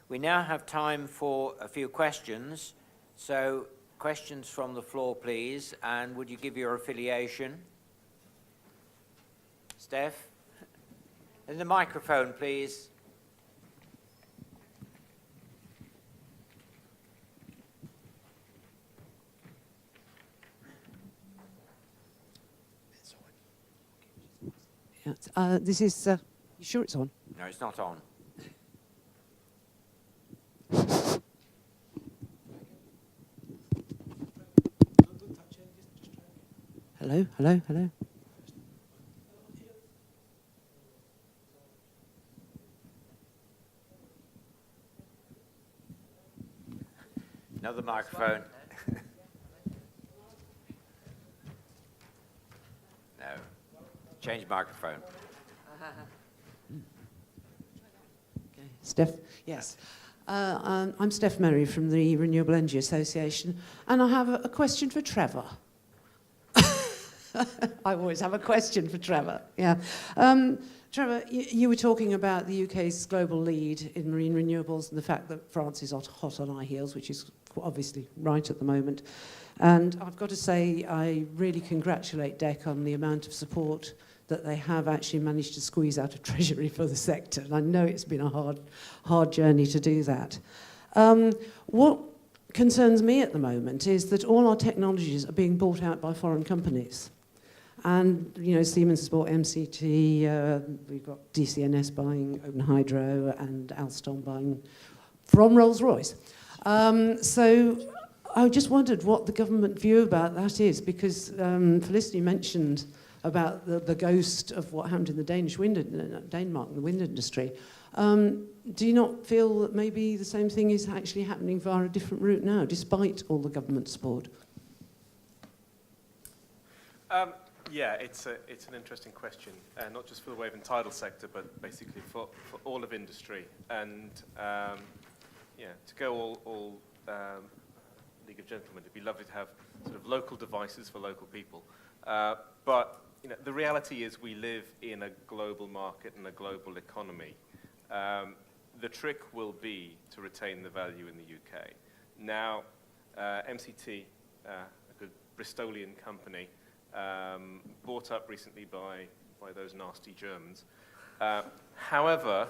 We now have time for a few questions. So, questions from the floor, please. And would you give your affiliation? Steph? And the microphone, please. Yeah, this is, you sure it's on? No, it's not on. Hello, hello, hello. Another microphone. No. Change microphone. Okay. Steph? Yes. I'm Steph Merry from the Renewable Energy Association, and I have a question for Trevor. I always have a question for Trevor, yeah. Trevor, you were talking about the UK's global lead in marine renewables and the fact that France is hot on our heels, which is obviously right at the moment. And I've got to say, I really congratulate DEC on the amount of support that they have actually managed to squeeze out of Treasury for the sector. And I know it's been a hard journey to do that. What concerns me at the moment is that all our technologies are being bought out by foreign companies. And, you know, Siemens has bought MCT, we've got DCNS buying Open Hydro, and Alstom buying from Rolls-Royce. So I just wondered what the government view about that is, because Felicity mentioned about the ghost of what happened in the Denmark, the wind industry. Do you not feel that maybe the same thing is actually happening via a different route now, despite all the government support? Yeah, it's an interesting question, not just for the wave and tidal sector, but basically for all of industry. And yeah, to go all League of Gentlemen, it'd be lovely to have sort of local devices for local people. But you know, the reality is we live in a global market and a global economy. The trick will be to retain the value in the UK. Now, MCT, a good Bristolian company, bought up recently by those nasty Germans. However,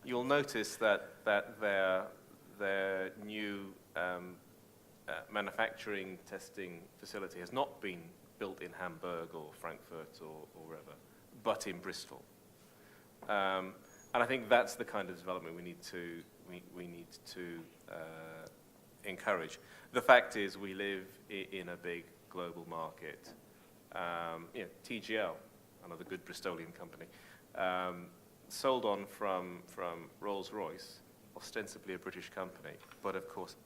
you'll notice that their new manufacturing testing facility has not been built in Hamburg or Frankfurt or wherever, but in Bristol. And I think that's the kind of development we need to encourage. The fact is, we live in a big global market. You know, TGL, another good Bristolian company, sold on from Rolls-Royce, ostensibly a British company, but of course,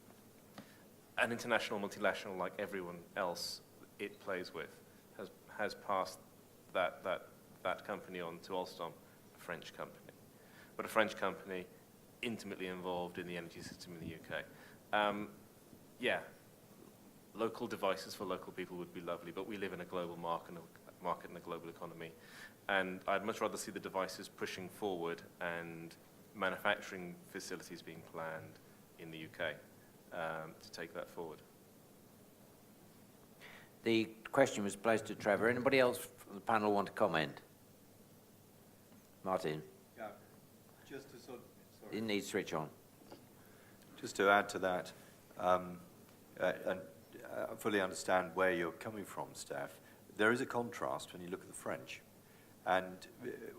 an international multinational like everyone else it plays with has passed that company on to Alstom, a French company, but a French company intimately involved in the energy system in the UK. Yeah. Local devices for local people would be lovely, but we live in a global market and a global economy. And I'd much rather see the devices pushing forward and manufacturing facilities being planned in the UK to take that forward. The question was placed to Trevor. Anybody else from the panel want to comment? Martin? Yeah, just to sort of, sorry. It needs switch on. Just to add to that, and I fully understand where you're coming from, Steph. There is a contrast when you look at the French. And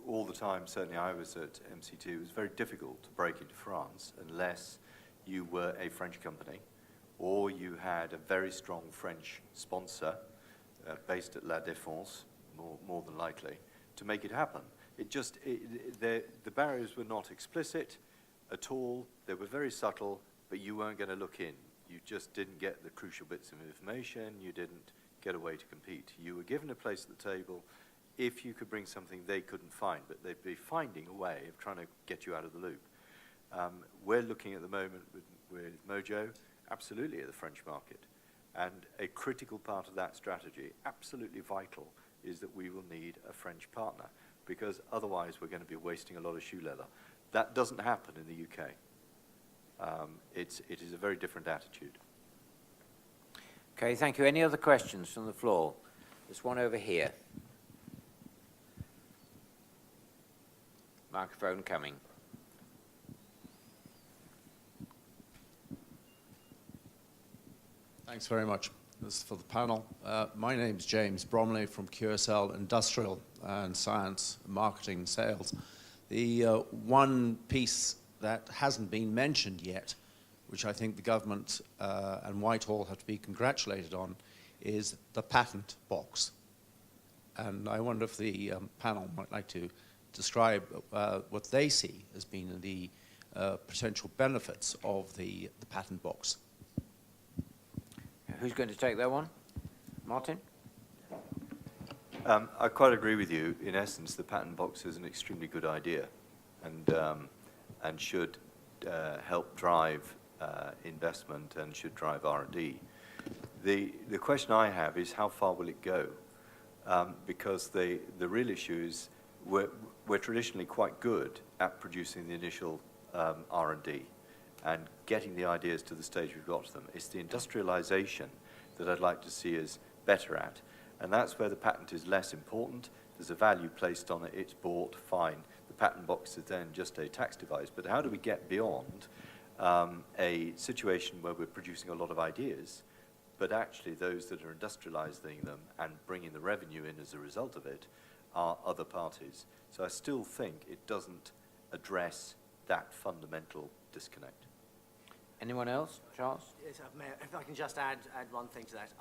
all the time, certainly I was at MCT, it was very difficult to break into France unless you were a French company or you had a very strong French sponsor based at La Défense, more than likely, to make it happen. The barriers were not explicit at all. They were very subtle, but you weren't going to look in. You just didn't get the crucial bits of information. You didn't get a way to compete. You were given a place at the table if you could bring something they couldn't find, but they'd be finding a way of trying to get you out of the loop. We're looking at the moment with Mojo, absolutely at the French market. And a critical part of that strategy, absolutely vital, is that we will need a French partner, because otherwise we're going to be wasting a lot of shoe leather. That doesn't happen in the UK. It is a very different attitude. Okay, thank you. Any other questions from the floor? There's one over here. Microphone coming. Thanks very much. This is for the panel. My name's James Bromley from QSL Industrial and Science, Marketing and Sales. The one piece that hasn't been mentioned yet, which I think the government and Whitehall have to be congratulated on, is the patent box. And I wonder if the panel might like to describe what they see as being the potential benefits of the patent box. Who's going to take that one? Martin? I quite agree with you. In essence, the patent box is an extremely good idea and should help drive investment and should drive R&D. The question I have is how far will it go? Because the real issue is we're traditionally quite good at producing the initial R&D and getting the ideas to the stage we've got to them. It's the industrialization that I'd like to see us better at. And that's where the patent is less important. There's a value placed on it. It's bought, fine. The patent box is then just a tax device. But how do we get beyond a situation where we're producing a lot of ideas, but actually those that are industrializing them and bringing the revenue in as a result of it are other parties? So I still think it doesn't address that fundamental disconnect. Anyone else? Charles? Yes, Mayor, if I can just add one thing to that.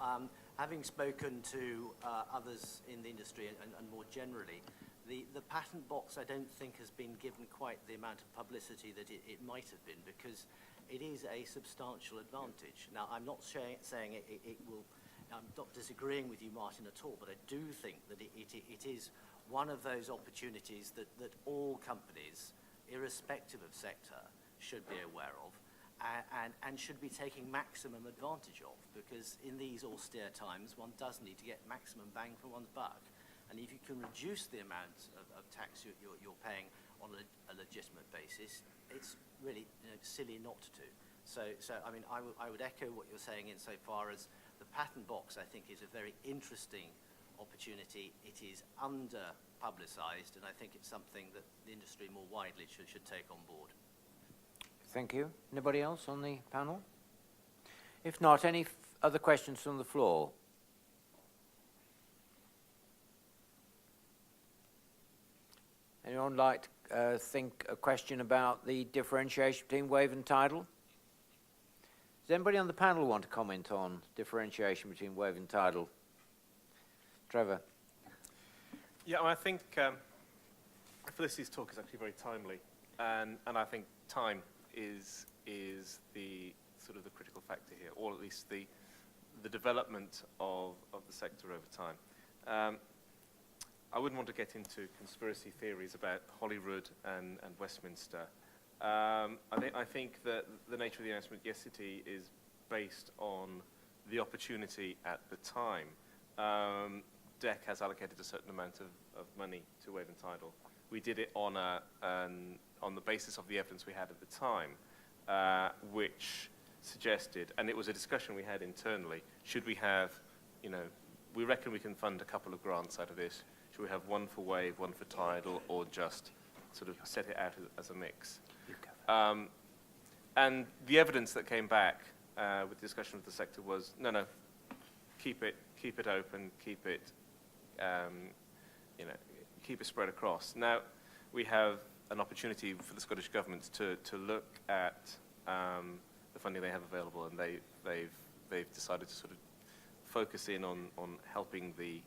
Having spoken to others in the industry and more generally, the patent box I don't think has been given quite the amount of publicity that it might have been, because it is a substantial advantage. Now, I'm not saying it will, I'm not disagreeing with you, Martin, at all, but I do think that it is one of those opportunities that all companies, irrespective of sector, should be aware of. And should be taking maximum advantage of, because in these austere times, one does need to get maximum bang for one's buck. And if you can reduce the amount of tax you're paying on a legitimate basis, it's really silly not to. So I mean, I would echo what you're saying insofar as the patent box, I think, is a very interesting opportunity. It is under-publicized, and I think it's something that the industry more widely should take on board. Thank you. Anybody else on the panel? If not, any other questions from the floor? Anyone like to think a question about the differentiation between wave and tidal? Does anybody on the panel want to comment on differentiation between wave and tidal? Trevor? Yeah, well, I think Felicity's talk is actually very timely, and I think time is the sort of the critical factor here, or at least the development of the sector over time. I wouldn't want to get into conspiracy theories about Holyrood and Westminster. I think that the nature of the announcement yesterday is based on the opportunity at the time. DEC has allocated a certain amount of money to wave and tidal. We did it on the basis of the evidence we had at the time, which suggested, and it was a discussion we had internally, should we have, we reckon we can fund a couple of grants out of this. Should we have one for wave, one for tidal, or just sort of set it out as a mix? And the evidence that came back with discussion with the sector was, no, keep it open, keep it spread across. Now, we have an opportunity for the Scottish Government to look at the funding they have available, and they've decided to sort of focus in on helping the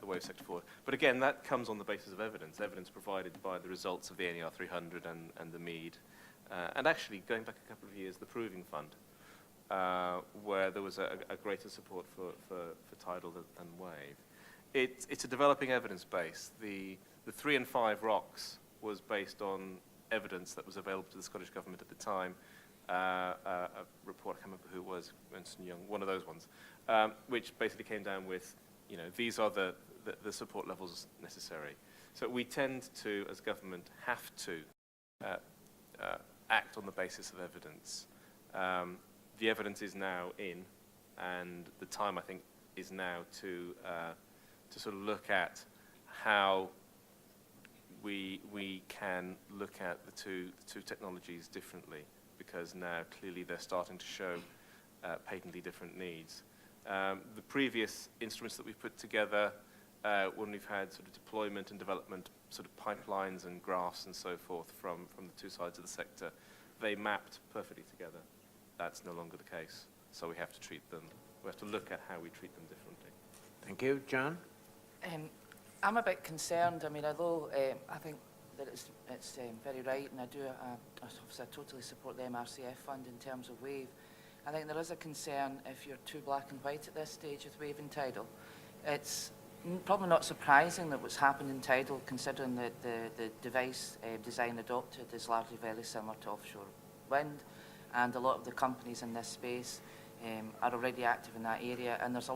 wave sector forward. But again, that comes on the basis of evidence provided by the results of the NER 300 and the MEAD, and actually going back a couple of years, the Proving Fund, where there was a greater support for tidal than wave. It's a developing evidence base. The 3 and 5 rocks was based on evidence that was available to the Scottish Government at the time. A report, I can't remember who it was, Ernst & Young, one of those ones, which basically came down with, these are the support levels necessary. So we tend to, as government, have to act on the basis of evidence. The evidence is now in, and the time, I think, is now to sort of look at how we can look at the two technologies differently, because now clearly they're starting to show patently different needs. The previous instruments that we've put together, when we've had sort of deployment and development sort of pipelines and graphs and so forth from the two sides of the sector, they mapped perfectly together. That's no longer the case, so we have to treat them, we have to look at how we treat them differently. Thank you. John? I'm a bit concerned. I mean, although I think that it's very right, and obviously I totally support the MRCF fund in terms of Wave. I think there is a concern if you're too black and white at this stage with Wave and Tidal. It's probably not surprising that what's happened in Tidal, considering that the device design adopted is largely very similar to offshore wind, and a lot of the companies in this space are already active in that area, and there's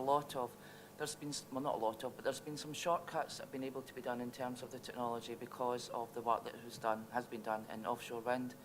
been some shortcuts that have been able to be done in terms of the technology because of the work that has been done in offshore wind.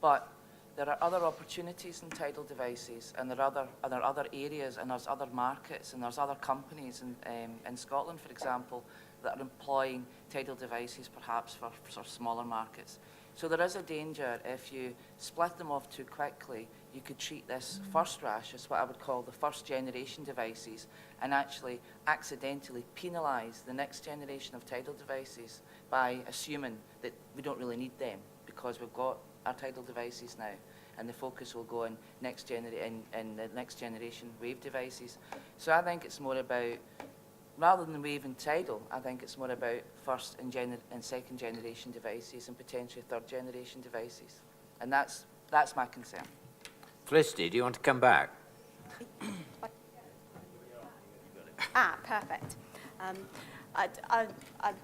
But there are other opportunities in tidal devices, and there are other areas, and there's other markets, and there's other companies in Scotland, for example, that are employing tidal devices perhaps for sort of smaller markets. So there is a danger if you split them off too quickly, you could treat this first rash as what I would call the first generation devices, and actually accidentally penalise the next generation of tidal devices by assuming that we don't really need them because we've got our tidal devices now, and the focus will go in the next generation wave devices. So I think it's more about, rather than wave and tidal, I think it's more about first and second generation devices and potentially third generation devices, and that's my concern. Felicity, do you want to come back? Perfect. I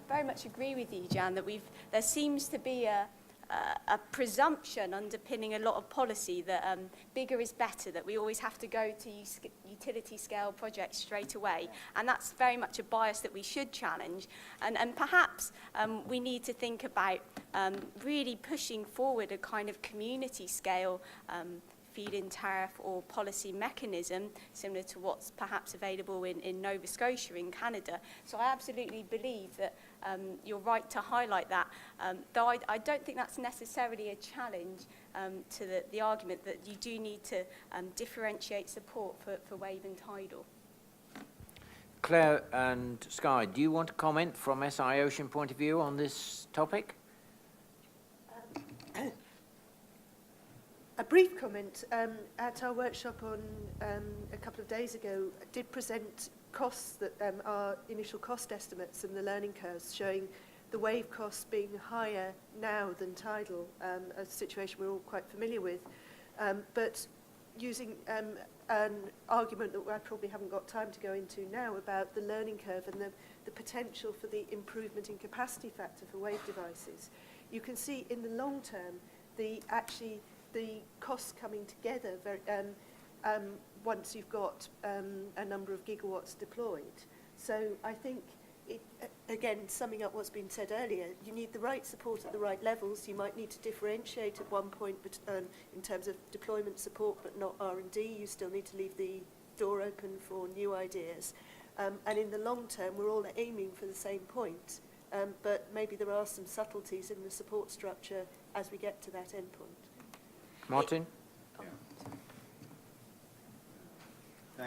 very much agree with you, Jan, that there seems to be a presumption underpinning a lot of policy that bigger is better, that we always have to go to utility scale projects straight away, and that's very much a bias that we should challenge, and perhaps we need to think about really pushing forward a kind of community scale feed-in tariff or policy mechanism similar to what's perhaps available in Nova Scotia in Canada. So I absolutely believe that you're right to highlight that, though I don't think that's necessarily a challenge to the argument that you do need to differentiate support for wave and tidal. Claire and Sky, do you want to comment from SI Ocean point of view on this topic? A brief comment. At our workshop on a couple of days ago, I did present costs that are initial cost estimates and the learning curves showing the wave costs being higher now than tidal, a situation we're all quite familiar with, but using an argument that I probably haven't got time to go into now about the learning curve and the potential for the improvement in capacity factor for wave devices. You can see in the long term the costs coming together once you've got a number of gigawatts deployed. So I think, again, summing up what's been said earlier, you need the right support at the right levels. You might need to differentiate at one point in terms of deployment support, but not R&D. You still need to leave the door open for new ideas. And in the long term, we're all aiming for the same point, but maybe there are some subtleties in the support structure as we get to that end point. Martin?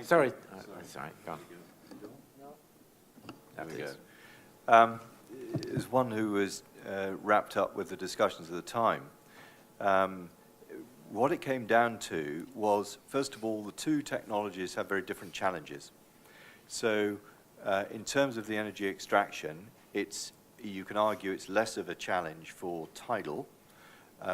Sorry. Sorry, go on. There we go. As one who was wrapped up with the discussions at the time, what it came down to was, first of all, the two technologies have very different challenges. So in terms of the energy extraction, you can argue it's less of a challenge for tidal.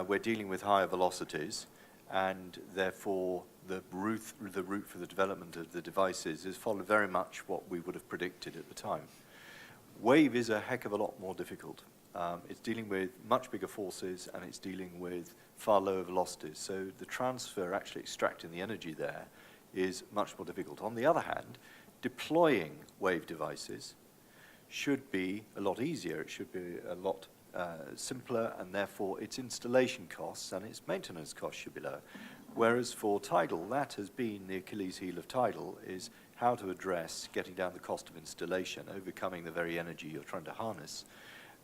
We're dealing with higher velocities, and therefore the route for the development of the devices is followed very much what we would have predicted at the time. Wave is a heck of a lot more difficult. It's dealing with much bigger forces, and it's dealing with far lower velocities. So the transfer, actually extracting the energy there, is much more difficult. On the other hand, deploying wave devices should be a lot easier. It should be a lot simpler, and therefore its installation costs and its maintenance costs should be lower. Whereas for Tidal, that has been the Achilles heel of Tidal, is how to address getting down the cost of installation, overcoming the very energy you're trying to harness,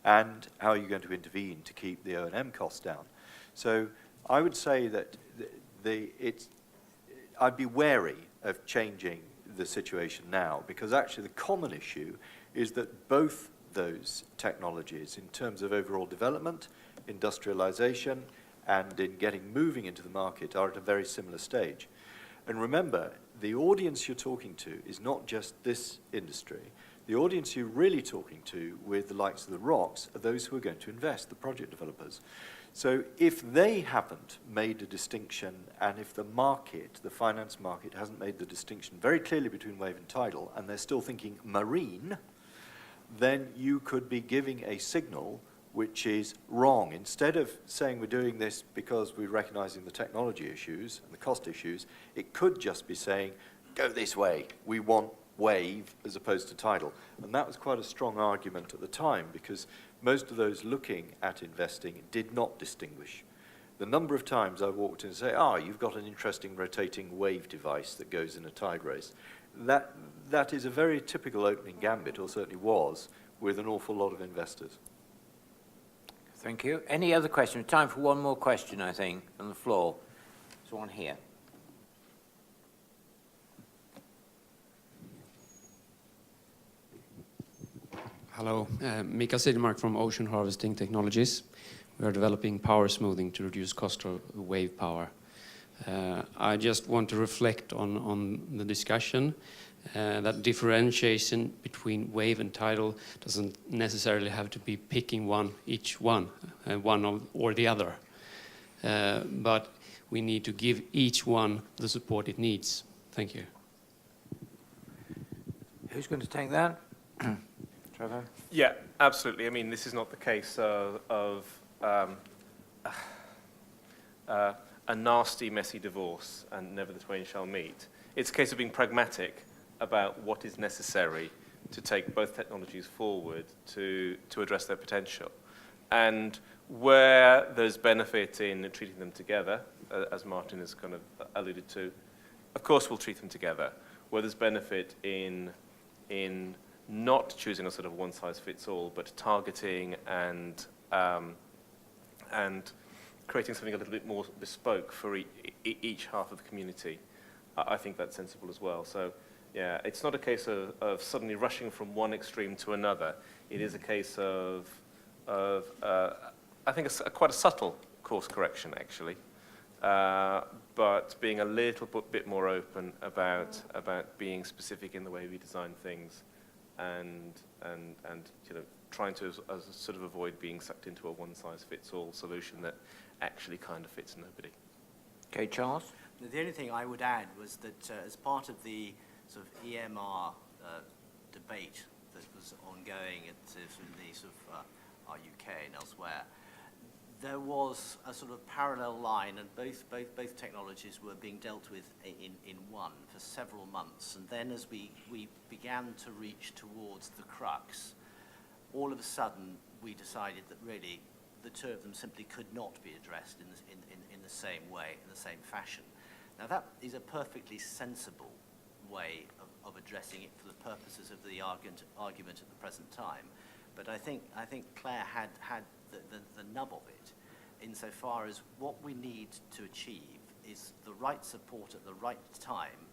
and how are you going to intervene to keep the O&M costs down. So I would say that I'd be wary of changing the situation now, because actually the common issue is that both those technologies, in terms of overall development, industrialization, and in getting moving into the market, are at a very similar stage. And remember, the audience you're talking to is not just this industry. The audience you're really talking to with the likes of the ROCs are those who are going to invest, the project developers. So if they haven't made a distinction, and if the market, the finance market, hasn't made the distinction very clearly between wave and tidal, and they're still thinking marine, then you could be giving a signal which is wrong. Instead of saying we're doing this because we're recognizing the technology issues and the cost issues, it could just be saying, go this way, we want wave as opposed to tidal. And that was quite a strong argument at the time, because most of those looking at investing did not distinguish. The number of times I walked in and say, you've got an interesting rotating wave device that goes in a tide race. That is a very typical opening gambit, or certainly was, with an awful lot of investors. Thank you. Any other questions? Time for one more question, I think, on the floor. There's one here. Hello, Mika Sidmark from Ocean Harvesting Technologies. We are developing power smoothing to reduce cost of wave power. I just want to reflect on the discussion that differentiation between wave and tidal doesn't necessarily have to be picking one or the other. But we need to give each one the support it needs. Thank you. Who's going to take that? Trevor? Yeah, absolutely. I mean, this is not the case of a nasty, messy divorce and never the twain shall meet. It's a case of being pragmatic about what is necessary to take both technologies forward to address their potential. And where there's benefit in treating them together, as Martin has kind of alluded to, of course we'll treat them together. Where there's benefit in not choosing a sort of one-size-fits-all, but targeting and creating something a little bit more bespoke for each half of the community, I think that's sensible as well. So, yeah, it's not a case of suddenly rushing from one extreme to another. It is a case of I think, quite a subtle course correction, actually, but being a little bit more open about being specific in the way we design things, and trying to sort of avoid being sucked into a one-size-fits-all solution that actually kind of fits nobody. Okay, Charles? The only thing I would add was that as part of the sort of EMR debate that was ongoing at our UK and elsewhere, there was a sort of parallel line, and both technologies were being dealt with in one for several months. And then as we began to reach towards the crux, all of a sudden we decided that really the two of them simply could not be addressed in the same way, in the same fashion. Now that is a perfectly sensible way of addressing it for the purposes of the argument at the present time. But I think Claire had the nub of it, insofar as what we need to achieve is the right support at the right time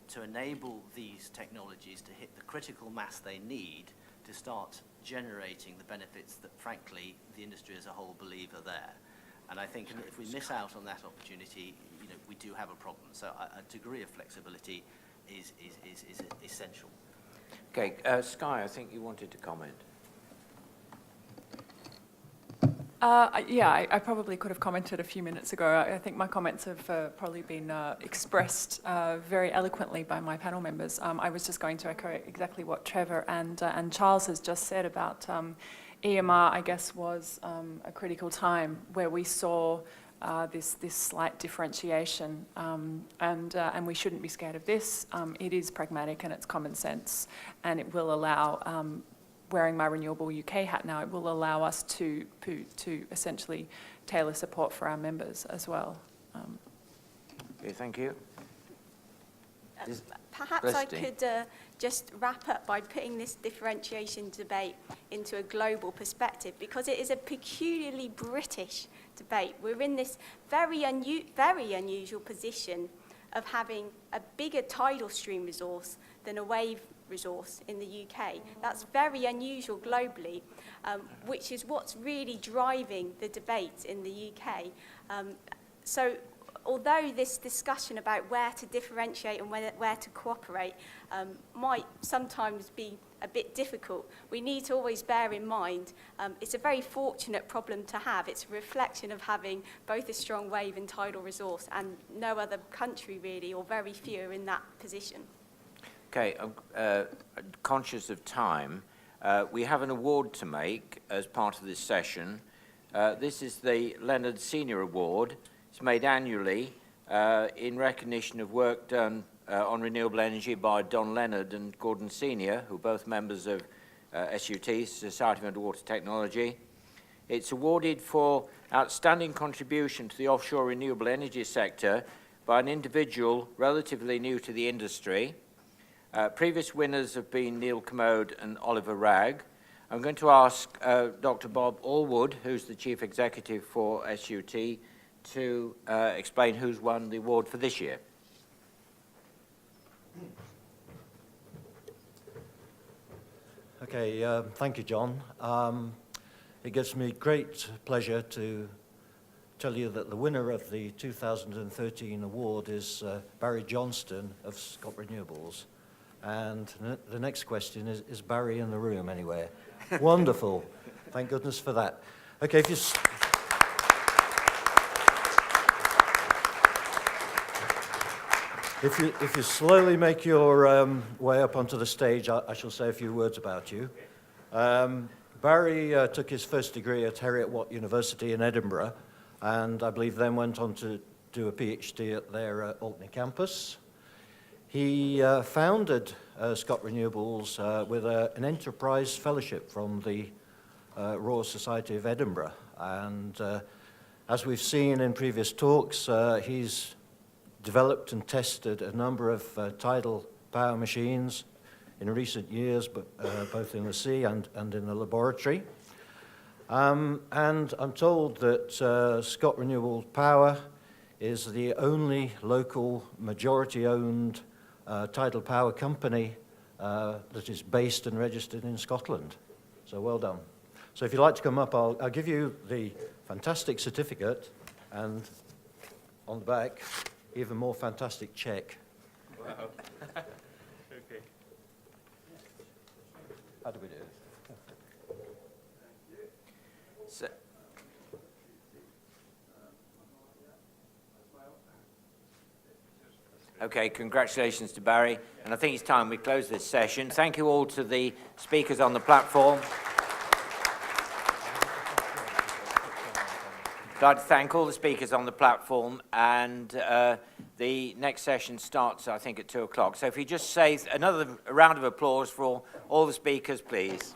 to enable these technologies to hit the critical mass they need to start generating the benefits that, frankly, the industry as a whole believe are there. And I think if we miss out on that opportunity, we do have a problem. So a degree of flexibility is essential. Okay, Sky, I think you wanted to comment. Yeah, I probably could have commented a few minutes ago. I think my comments have probably been expressed very eloquently by my panel members. I was just going to echo exactly what Trevor and Charles has just said about EMR, I guess, was a critical time where we saw this slight differentiation, and we shouldn't be scared of this. It is pragmatic and it's common sense, and it will allow wearing my Renewable UK hat now, it will allow us to essentially tailor support for our members as well. Okay, thank you. Perhaps I Felicity. could just wrap up by putting this differentiation debate into a global perspective, because it is a peculiarly British debate. We're in this very unusual position of having a bigger tidal stream resource than a wave resource in the UK. That's very unusual globally, which is what's really driving the debate in the UK. So although this discussion about where to differentiate and where to cooperate might sometimes be a bit difficult, we need to always bear in mind it's a very fortunate problem to have. It's a reflection of having both a strong wave and tidal resource, and no other country really, or very few, are in that position. Okay, I'm conscious of time. We have an award to make as part of this session. This is the Leonard Senior Award. It's made annually in recognition of work done on renewable energy by Don Leonard and Gordon Senior, who are both members of SUT, Society of Underwater Technology. It's awarded for outstanding contribution to the offshore renewable energy sector by an individual relatively new to the industry. Previous winners have been Neil Commode and Oliver Ragg. I'm going to ask Dr. Bob Allwood, who's the Chief Executive for SUT, to explain who's won the award for this year. Okay, thank you, John. It gives me great pleasure to tell you that the winner of the 2013 award is Barry Johnston of Scott Renewables. And the next question is Barry in the room anywhere? Wonderful. Thank goodness for that. Okay, if you slowly make your way up onto the stage, I shall say a few words about you. Barry took his first degree at Heriot-Watt University in Edinburgh, and I believe then went on to do a PhD at their Orkney campus. He founded Scott Renewables with an enterprise fellowship from the Royal Society of Edinburgh. And as we've seen in previous talks, he's developed and tested a number of tidal power machines in recent years, but both in the sea and in the laboratory. And I'm told that Scott Renewable Power is the only local majority-owned tidal power company that is based and registered in Scotland. So well done. So if you'd like to come up, I'll give you the fantastic certificate, and on the back, even more fantastic check. Wow. Okay. How do we do it? So, okay, congratulations to Barry. And I think it's time we close this session. Thank you all to the speakers on the platform. I'd like to thank all the speakers on the platform, and the next session starts, I think, at 2 o'clock. So if you just say another round of applause for all the speakers, please.